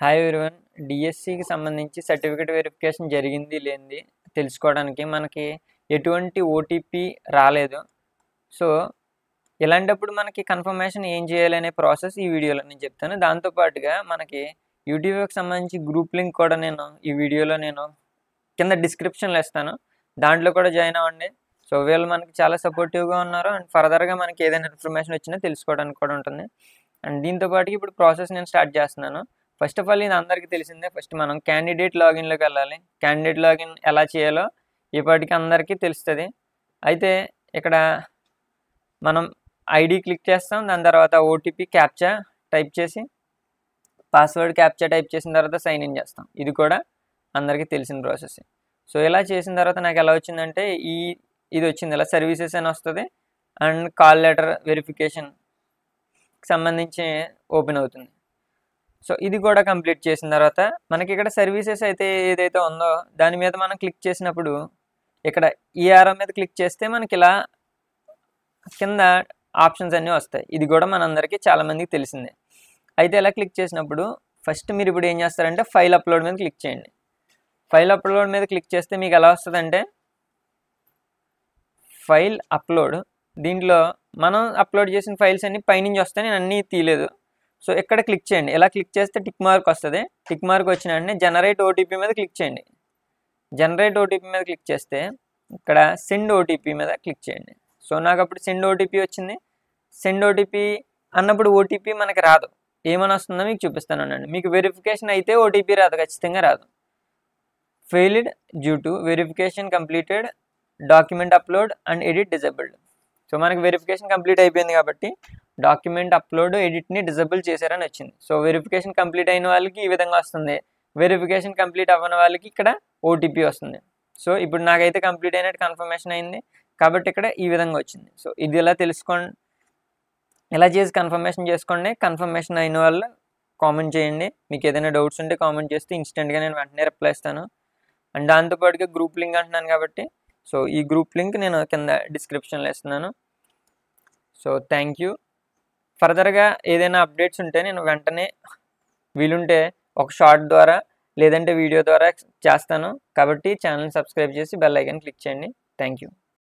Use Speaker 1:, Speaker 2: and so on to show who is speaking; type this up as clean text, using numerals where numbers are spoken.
Speaker 1: Hi everyone. డిఎస్సికి సంబంధించి certificate verification జరిగింది లేనిది తెలుసుకోవడానికి మనకి ఎటువంటి ఓటీపీ రాలేదు. సో ఇలాంటప్పుడు మనకి కన్ఫర్మేషన్ ఏం చేయాలనే ప్రాసెస్ ఈ వీడియోలో నేను చెప్తాను. దాంతోపాటుగా మనకి యూట్యూబ్కి సంబంధించి గ్రూప్ లింక్ కూడా ఈ వీడియోలో కింద డిస్క్రిప్షన్లో ఇస్తాను. దాంట్లో కూడా జాయిన్ అవ్వండి. సో వీళ్ళు మనకి చాలా సపోర్టివ్గా ఉన్నారు అండ్ ఫర్దర్గా మనకి ఏదైనా ఇన్ఫర్మేషన్ వచ్చినా తెలుసుకోవడానికి కూడా ఉంటుంది. అండ్ దీంతోపాటుగా ఇప్పుడు ప్రాసెస్ నేను స్టార్ట్ చేస్తున్నాను. ఫస్ట్ ఆఫ్ ఆల్ ఇది అందరికీ తెలిసిందే. ఫస్ట్ మనం క్యాండిడేట్ లాగిన్లోకి వెళ్ళాలి. క్యాండిడేట్ లాగిన్ ఎలా చేయాలో ఇప్పటికీ అందరికీ తెలుస్తుంది. అయితే ఇక్కడ మనం ఐడి క్లిక్ చేస్తాం. దాని తర్వాత ఓటీపీ క్యాప్చా టైప్ చేసి పాస్వర్డ్ క్యాప్చా టైప్ చేసిన తర్వాత సైన్ ఇన్ చేస్తాం. ఇది కూడా అందరికీ తెలిసిన ప్రాసెస్. సో ఇలా చేసిన తర్వాత నాకు ఎలా వచ్చిందంటే ఇది వచ్చింది, ఇలా సర్వీసెస్ అని వస్తుంది అండ్ కాల్ లెటర్ వెరిఫికేషన్కి సంబంధించి ఓపెన్ అవుతుంది. సో ఇది కూడా కంప్లీట్ చేసిన తర్వాత మనకి ఇక్కడ సర్వీసెస్ అయితే ఏదైతే ఉందో దాని మీద మనం క్లిక్ చేసినప్పుడు ఇక్కడ ఈఆర్ఓ మీద క్లిక్ చేస్తే మనకి ఇలా కింద ఆప్షన్స్ అన్నీ వస్తాయి. ఇది కూడా మనందరికీ చాలామందికి తెలిసిందే. అయితే ఇలా క్లిక్ చేసినప్పుడు ఫస్ట్ మీరు ఇప్పుడు ఏం చేస్తారంటే ఫైల్ అప్లోడ్ మీద క్లిక్ చేయండి. ఫైల్ అప్లోడ్ మీద క్లిక్ చేస్తే మీకు ఎలా వస్తుందంటే ఫైల్ అప్లోడ్. దీంట్లో మనం అప్లోడ్ చేసిన ఫైల్స్ అన్నీ పైనుంచి వస్తాయి. నేను అన్నీ తీయలేదు. సో ఇక్కడ క్లిక్ చేయండి. ఇలా క్లిక్ చేస్తే టిక్ మార్క్ వస్తుంది. టిక్ మార్క్ వచ్చిన వెంటనే జనరేట్ ఓటీపీ మీద క్లిక్ చేయండి. జనరేట్ ఓటీపీ మీద క్లిక్ చేస్తే ఇక్కడ సెండ్ ఓటీపీ మీద క్లిక్ చేయండి. సో నాకు అప్పుడు సెండ్ ఓటీపీ వచ్చింది. సెండ్ ఓటీపీ అన్నప్పుడు ఓటీపీ మనకి రాదు. ఏమని వస్తుందో మీకు చూపిస్తాను అనండి. మీకు వెరిఫికేషన్ అయితే ఓటీపీ రాదు, ఖచ్చితంగా రాదు. Failed due to verification completed, document upload and edit disabled. So మనకి వెరిఫికేషన్ కంప్లీట్ అయిపోయింది కాబట్టి డాక్యుమెంట్ అప్లోడ్ ఎడిట్ని డిజేబుల్ చేశారని వచ్చింది. సో వెరిఫికేషన్ కంప్లీట్ అయిన వాళ్ళకి ఈ విధంగా వస్తుంది. వెరిఫికేషన్ కంప్లీట్ అవ్వని వాళ్ళకి ఇక్కడ ఓటీపీ వస్తుంది. సో ఇప్పుడు నాకైతే కంప్లీట్ అయినట్టు కన్ఫర్మేషన్ అయింది కాబట్టి ఇక్కడ ఈ విధంగా వచ్చింది. సో ఇది ఎలా తెలుసుకోండి, ఎలా చేసి కన్ఫర్మేషన్ చేసుకోండి. కన్ఫర్మేషన్ అయిన వాళ్ళు కామెంట్ చేయండి. మీకు ఏదైనా డౌట్స్ ఉంటే కామెంట్ చేస్తే ఇన్స్టెంట్గా నేను వెంటనే రిప్లై ఇస్తాను. అండ్ దాంతోపాటుగా గ్రూప్ లింక్ అంటున్నాను కాబట్టి సో ఈ గ్రూప్ లింక్ నేను కింద డిస్క్రిప్షన్లో ఇస్తున్నాను. So thank you. ఫర్దర్గా ఏదైనా అప్డేట్స్ ఉంటే నేను వెంటనే వీలుంటే ఒక షార్ట్ ద్వారా లేదంటే వీడియో ద్వారా చేస్తాను. కాబట్టి ఛానల్ని సబ్స్క్రైబ్ చేసి బెల్ ఐకాన్ క్లిక్ చేయండి. Thank you.